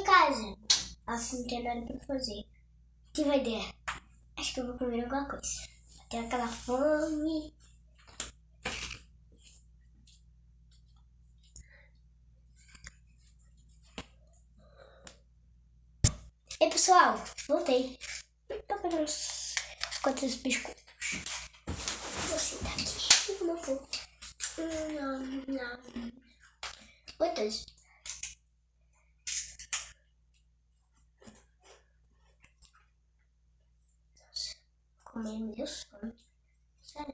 casa. Assim não tem nada pra fazer. Tive uma ideia. Acho que eu vou comer alguma coisa. Tenho aquela fome. Ei, pessoal, voltei. Tô pegando uns quantos biscoitos. Vou sentar aqui. Não vou. Quantos? Comer meu sono. Sério.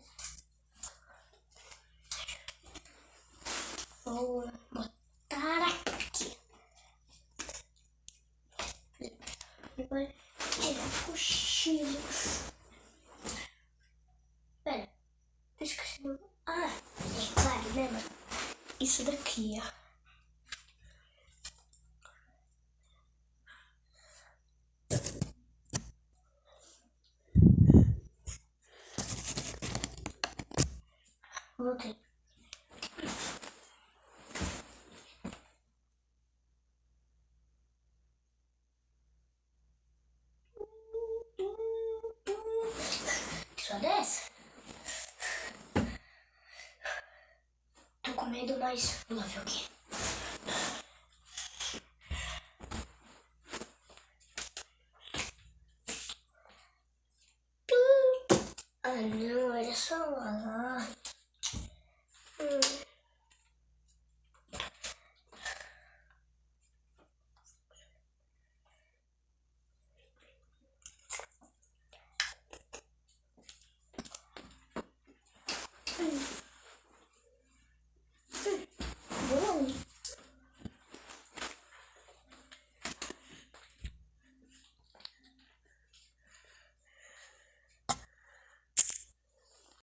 Vou botar aqui. Depois tirar cochilos. Pera, eu esqueci. Ah, é claro, lembra? Isso daqui, ó. Voltei. Só dessa? Tô com medo, mas vou lá ver o quê. Ah não, era só um alarme.